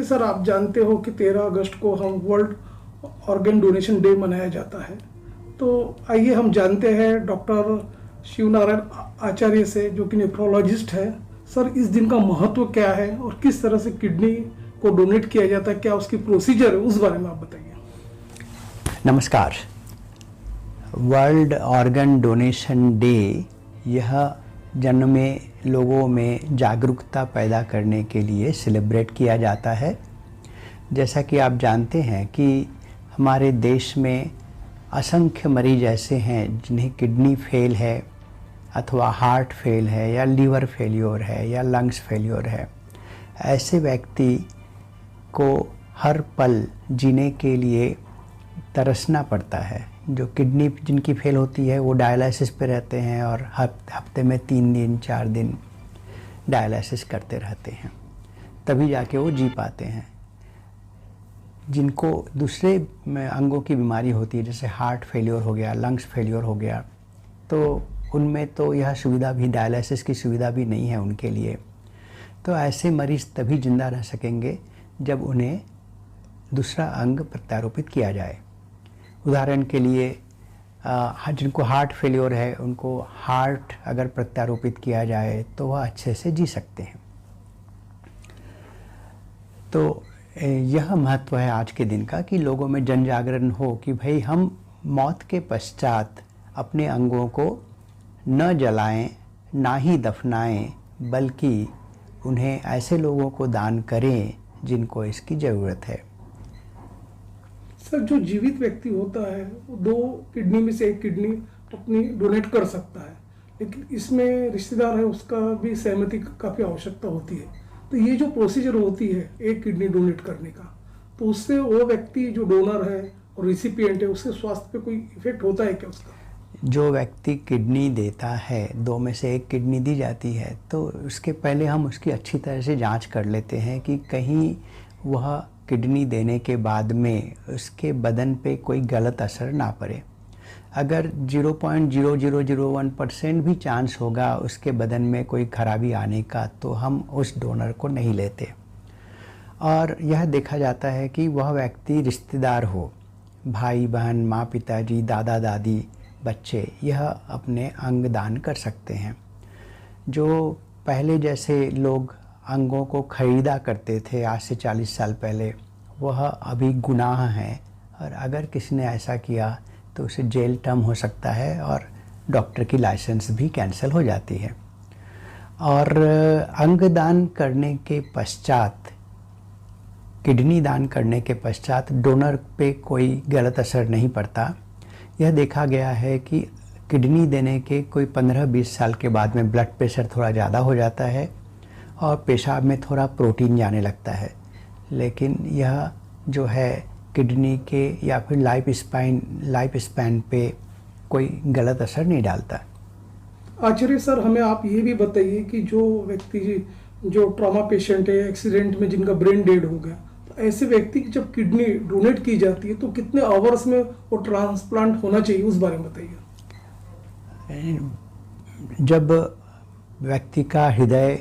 Sir, आप जानते हो कि 13 अगस्त को हम वर्ल्ड ऑर्गन डोनेशन डे मनाया जाता है। तो आइए हम जानते हैं डॉक्टर शिवनारायण आचार्य से, जो कि नेफ्रोलॉजिस्ट है। सर, इस दिन का महत्व क्या है और किस तरह से किडनी को डोनेट किया जाता है, क्या उसकी प्रोसीजर है, उस बारे में आप बताइए। नमस्कार। वर्ल्ड ऑर्गन डोनेशन डे यह जन में लोगों में जागरूकता पैदा करने के लिए सेलिब्रेट किया जाता है। जैसा कि आप जानते हैं कि हमारे देश में असंख्य मरीज ऐसे हैं जिन्हें किडनी फेल है अथवा हार्ट फेल है या लीवर फेल्योर है या लंग्स फेल्योर है। ऐसे व्यक्ति को हर पल जीने के लिए तरसना पड़ता है। जो किडनी जिनकी फेल होती है वो डायलिसिस पे रहते हैं और हफ्ते में 3 दिन 4 दिन डायलिसिस करते रहते हैं, तभी जाके वो जी पाते हैं। जिनको दूसरे अंगों की बीमारी होती है, जैसे हार्ट फेल्योर हो गया, लंग्स फेल्योर हो गया, तो उनमें तो यह सुविधा भी, डायलिसिस की सुविधा भी नहीं है उनके लिए। तो ऐसे मरीज़ तभी जिंदा रह सकेंगे जब उन्हें दूसरा अंग प्रत्यारोपित किया जाए। उदाहरण के लिए जिनको हार्ट फेल्योर है, उनको हार्ट अगर प्रत्यारोपित किया जाए तो वह अच्छे से जी सकते हैं। तो यह महत्व है आज के दिन का कि लोगों में जन जागरण हो कि भाई हम मौत के पश्चात अपने अंगों को न जलाएं, ना ही दफनाएं, बल्कि उन्हें ऐसे लोगों को दान करें जिनको इसकी ज़रूरत है। सर, जो जीवित व्यक्ति होता है वो 2 किडनी में से 1 किडनी अपनी डोनेट कर सकता है, लेकिन इसमें रिश्तेदार है उसका भी सहमति काफ़ी आवश्यकता होती है। तो ये जो प्रोसीजर होती है 1 किडनी डोनेट करने का, तो उससे वो व्यक्ति जो डोनर है और रिसिपिएंट है, उसके स्वास्थ्य पे कोई इफेक्ट होता है क्या उसका? जो व्यक्ति किडनी देता है, 2 में से 1 किडनी दी जाती है, तो उसके पहले हम उसकी अच्छी तरह से जांच कर लेते हैं कि कहीं वह किडनी देने के बाद में उसके बदन पे कोई गलत असर ना पड़े। अगर 0.0001% भी चांस होगा उसके बदन में कोई खराबी आने का, तो हम उस डोनर को नहीं लेते। और यह देखा जाता है कि वह व्यक्ति रिश्तेदार हो, भाई बहन, माँ पिताजी, दादा दादी, बच्चे, यह अपने अंग दान कर सकते हैं। जो पहले जैसे लोग अंगों को खरीदा करते थे आज से 40 साल पहले, वह अभी गुनाह है, और अगर किसी ने ऐसा किया तो उसे जेल टर्म हो सकता है और डॉक्टर की लाइसेंस भी कैंसिल हो जाती है। और अंग दान करने के पश्चात, किडनी दान करने के पश्चात डोनर पे कोई गलत असर नहीं पड़ता। यह देखा गया है कि किडनी देने के कोई 15-20 साल के बाद में ब्लड प्रेशर थोड़ा ज़्यादा हो जाता है और पेशाब में थोड़ा प्रोटीन जाने लगता है, लेकिन यह जो है किडनी के या फिर लाइफ स्पैन पे कोई गलत असर नहीं डालता। आचार्य सर, हमें आप ये भी बताइए कि जो व्यक्ति जो ट्रॉमा पेशेंट है, एक्सीडेंट में जिनका ब्रेन डेड हो गया, तो ऐसे व्यक्ति की जब किडनी डोनेट की जाती है तो कितने आवर्स में वो ट्रांसप्लांट होना चाहिए, उस बारे में बताइए। जब व्यक्ति का हृदय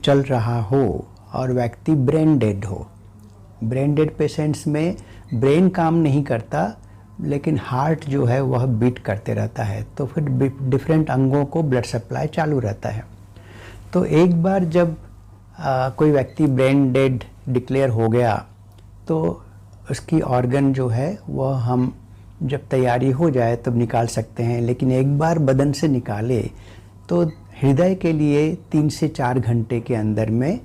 चल रहा हो और व्यक्ति ब्रेन डेड हो, ब्रेन डेड पेशेंट्स में ब्रेन काम नहीं करता लेकिन हार्ट जो है वह बीट करते रहता है, तो फिर डिफरेंट अंगों को ब्लड सप्लाई चालू रहता है। तो एक बार जब कोई व्यक्ति ब्रेन डेड डिक्लेयर हो गया तो उसकी ऑर्गन जो है वह हम जब तैयारी हो जाए तब निकाल सकते हैं, लेकिन एक बार बदन से निकाले तो हृदय के लिए 3 से 4 घंटे के अंदर में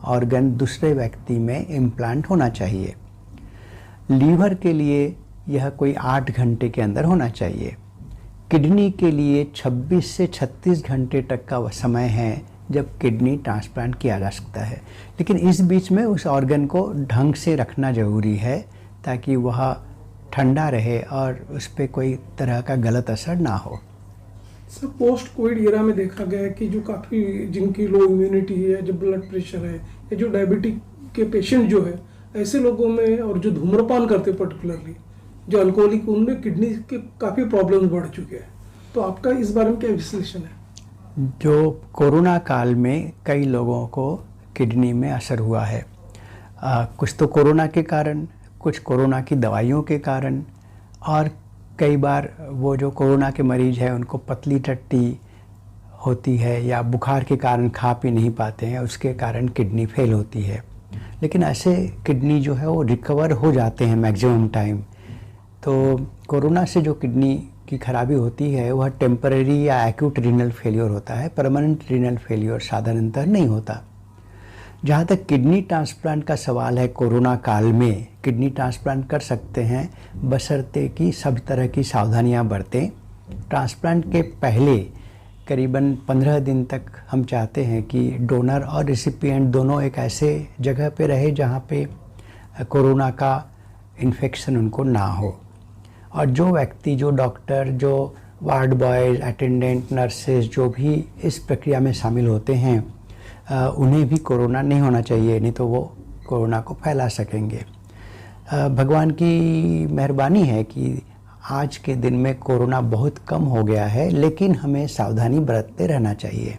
ऑर्गन दूसरे व्यक्ति में इम्प्लांट होना चाहिए। लीवर के लिए यह कोई 8 घंटे के अंदर होना चाहिए। किडनी के लिए 26 से 36 घंटे तक का समय है जब किडनी ट्रांसप्लांट किया जा सकता है, लेकिन इस बीच में उस ऑर्गन को ढंग से रखना ज़रूरी है ताकि वह ठंडा रहे और उस पर कोई तरह का गलत असर ना हो। सर, पोस्ट कोविड ईरा में देखा गया है कि जो काफ़ी जिनकी लो इम्यूनिटी है, जो ब्लड प्रेशर है या जो डायबिटिक के पेशेंट जो है, ऐसे लोगों में, और जो धूम्रपान करते पर्टिकुलरली, जो अल्कोहलिक, उनमें किडनी के काफ़ी प्रॉब्लम्स बढ़ चुके हैं। तो आपका इस बारे में क्या विश्लेषण है? जो कोरोना काल में कई लोगों को किडनी में असर हुआ है। कुछ तो कोरोना के कारण, कुछ कोरोना की दवाइयों के कारण, और कई बार वो जो कोरोना के मरीज़ हैं उनको पतली टट्टी होती है या बुखार के कारण खा पी नहीं पाते हैं, उसके कारण किडनी फेल होती है। लेकिन ऐसे किडनी जो है वो रिकवर हो जाते हैं मैक्सिमम टाइम। तो कोरोना से जो किडनी की खराबी होती है वह टेम्परेरी या एक्यूट रीनल फेलियर होता है, परमानेंट रीनल फेलियर साधारणतः नहीं होता। जहाँ तक किडनी ट्रांसप्लांट का सवाल है, कोरोना काल में किडनी ट्रांसप्लांट कर सकते हैं बशर्ते कि सभी तरह की सावधानियाँ बरतें। ट्रांसप्लांट के पहले करीबन 15 दिन तक हम चाहते हैं कि डोनर और रिसिपिएंट दोनों एक ऐसे जगह पे रहे जहाँ पे कोरोना का इन्फेक्शन उनको ना हो। और जो व्यक्ति, जो डॉक्टर, जो वार्ड बॉयज़, अटेंडेंट, नर्सेज जो भी इस प्रक्रिया में शामिल होते हैं उन्हें भी कोरोना नहीं होना चाहिए, नहीं तो वो कोरोना को फैला सकेंगे। भगवान की मेहरबानी है कि आज के दिन में कोरोना बहुत कम हो गया है, लेकिन हमें सावधानी बरतते रहना चाहिए।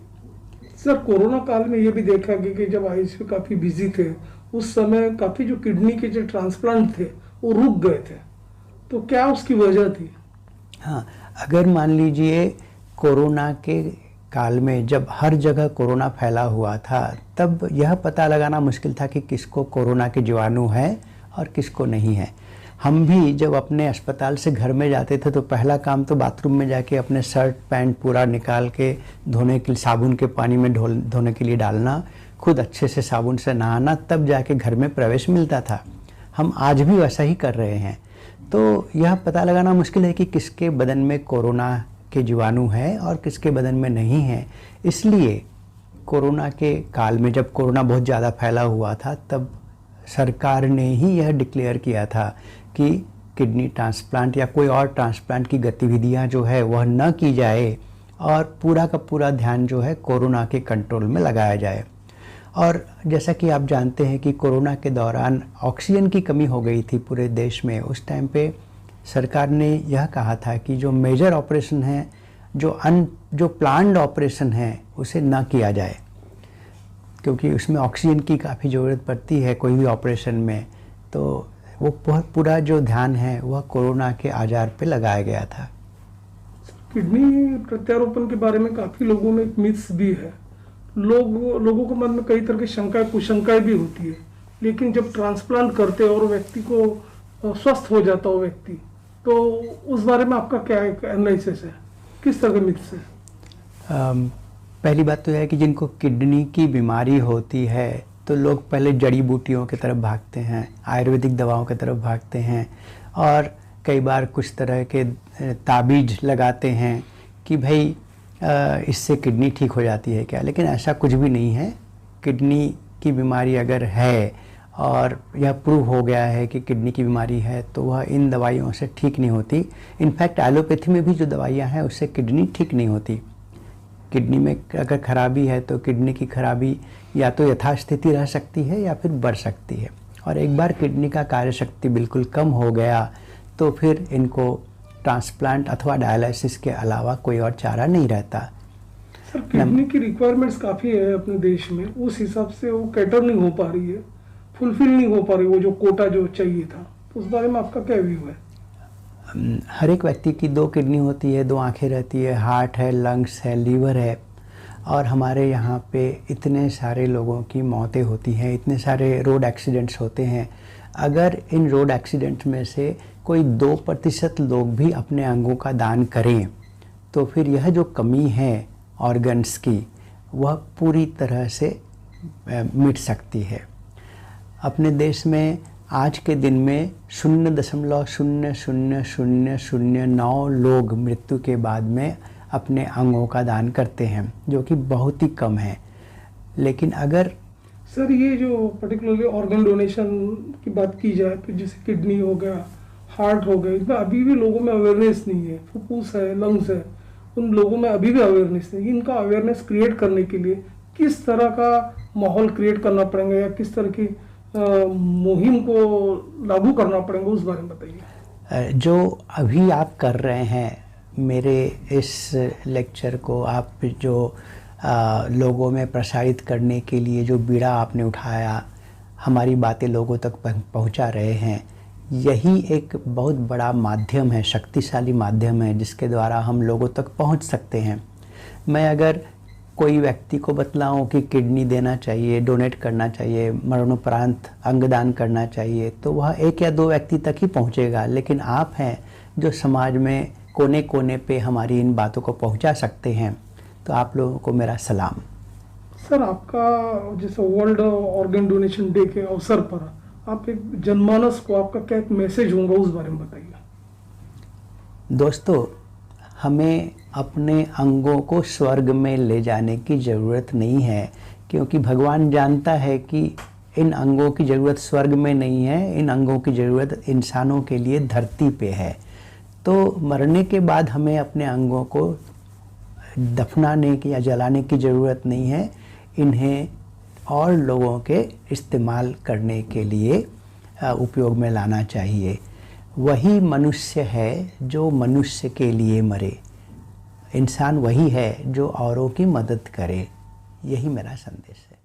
सर, कोरोना काल में ये भी देखा गया कि जब आईसीयू काफ़ी बिजी थे, उस समय काफ़ी जो किडनी के जो ट्रांसप्लांट थे वो रुक गए थे, तो क्या उसकी वजह थी? हाँ, अगर मान लीजिए कोरोना के काल में जब हर जगह कोरोना फैला हुआ था, तब यह पता लगाना मुश्किल था कि किसको कोरोना के जीवाणु है और किसको नहीं है। हम भी जब अपने अस्पताल से घर में जाते थे तो पहला काम तो बाथरूम में जाके अपने शर्ट पैंट पूरा निकाल के धोने के लिए साबुन के पानी में धोने के लिए डालना, खुद अच्छे से साबुन से नहाना, तब जाके घर में प्रवेश मिलता था। हम आज भी वैसा ही कर रहे हैं। तो यह पता लगाना मुश्किल है कि किसके बदन में कोरोना के जीवाणु है और किसके बदन में नहीं है। इसलिए कोरोना के काल में जब कोरोना बहुत ज़्यादा फैला हुआ था, तब सरकार ने ही यह डिक्लेयर किया था कि किडनी ट्रांसप्लांट या कोई और ट्रांसप्लांट की गतिविधियां जो है वह न की जाए और पूरा का पूरा ध्यान जो है कोरोना के कंट्रोल में लगाया जाए। और जैसा कि आप जानते हैं कि कोरोना के दौरान ऑक्सीजन की कमी हो गई थी पूरे देश में। उस टाइम पे सरकार ने यह कहा था कि जो मेजर ऑपरेशन है, जो प्लान्ड ऑपरेशन है, उसे ना किया जाए, क्योंकि उसमें ऑक्सीजन की काफ़ी ज़रूरत पड़ती है कोई भी ऑपरेशन में। तो वो बहुत पूरा जो ध्यान है वह कोरोना के आजार पे लगाया गया था। किडनी प्रत्यारोपण के बारे में काफ़ी लोगों में एक मिथ्स भी है। लोगों के मन में कई तरह की शंकाएं, कुशंकाएं भी होती है, लेकिन जब ट्रांसप्लांट करते हैं और व्यक्ति को स्वस्थ हो जाता हो व्यक्ति, तो उस बारे में आपका क्या एनालिसिस है? किस तरह के मिथ्स है? पहली बात तो यह है कि जिनको किडनी की बीमारी होती है तो लोग पहले जड़ी बूटियों की तरफ भागते हैं, आयुर्वेदिक दवाओं की तरफ भागते हैं, और कई बार कुछ तरह के ताबीज लगाते हैं कि भाई इससे किडनी ठीक हो जाती है क्या। लेकिन ऐसा कुछ भी नहीं है। किडनी की बीमारी अगर है और यह प्रूव हो गया है कि किडनी की बीमारी है, तो वह इन दवाइयों से ठीक नहीं होती। इनफैक्ट एलोपैथी में भी जो दवाइयाँ हैं उससे किडनी ठीक नहीं होती। किडनी में अगर खराबी है तो किडनी की खराबी या तो यथास्थिति रह सकती है या फिर बढ़ सकती है, और एक बार किडनी का कार्यशक्ति बिल्कुल कम हो गया तो फिर इनको ट्रांसप्लांट अथवा डायलिसिस के अलावा कोई और चारा नहीं रहता। सर, किडनी की रिक्वायरमेंट्स काफ़ी है अपने देश में, उस हिसाब से वो कैटर नहीं हो पा रही है, फुलफिल नहीं हो पा रही वो जो कोटा जो चाहिए था, तो उस बारे में आपका क्या व्यू है? हर एक व्यक्ति की 2 किडनी होती है, 2 आंखें रहती है, हार्ट है, लंग्स है, लीवर है, और हमारे यहाँ पे इतने सारे लोगों की मौतें होती हैं, इतने सारे रोड एक्सीडेंट्स होते हैं। अगर इन रोड एक्सीडेंट में से कोई 2% लोग भी अपने अंगों का दान करें तो फिर यह जो कमी है ऑर्गन्स की वह पूरी तरह से मिट सकती है। अपने देश में आज के दिन में 0.00009 लोग मृत्यु के बाद में अपने अंगों का दान करते हैं, जो कि बहुत ही कम है। लेकिन अगर सर ये जो पर्टिकुलरली ऑर्गन डोनेशन की बात की जाए तो जैसे किडनी हो गया, हार्ट हो गया, इसमें अभी भी लोगों में अवेयरनेस नहीं है। फुफ्फुस है, लंग्स है, उन लोगों में अभी भी अवेयरनेस नहीं है। इनका अवेयरनेस क्रिएट करने के लिए किस तरह का माहौल क्रिएट करना पड़ेगा या किस तरह की मुहिम को लागू करना पड़ेगा, उस बारे में बताइए। जो अभी आप कर रहे हैं, मेरे इस लेक्चर को आप जो लोगों में प्रसारित करने के लिए जो बीड़ा आपने उठाया, हमारी बातें लोगों तक पहुंचा रहे हैं, यही एक बहुत बड़ा माध्यम है, शक्तिशाली माध्यम है जिसके द्वारा हम लोगों तक पहुंच सकते हैं। मैं अगर कोई व्यक्ति को बतलाऊं कि किडनी देना चाहिए, डोनेट करना चाहिए, मरणोपरांत अंगदान करना चाहिए, तो वह 1 या 2 व्यक्ति तक ही पहुंचेगा। लेकिन आप हैं जो समाज में कोने कोने पे हमारी इन बातों को पहुंचा सकते हैं, तो आप लोगों को मेरा सलाम। सर, आपका जैसे वर्ल्ड ऑर्गन डोनेशन डे के अवसर पर आप एक जनमानस को आपका क्या एक मैसेज होगा, उस बारे में बताइए। दोस्तों, हमें अपने अंगों को स्वर्ग में ले जाने की ज़रूरत नहीं है, क्योंकि भगवान जानता है कि इन अंगों की ज़रूरत स्वर्ग में नहीं है, इन अंगों की ज़रूरत इंसानों के लिए धरती पे है। तो मरने के बाद हमें अपने अंगों को दफनाने की या जलाने की ज़रूरत नहीं है, इन्हें और लोगों के इस्तेमाल करने के लिए उपयोग में लाना चाहिए। वही मनुष्य है जो मनुष्य के लिए मरे, इंसान वही है जो औरों की मदद करे। यही मेरा संदेश है।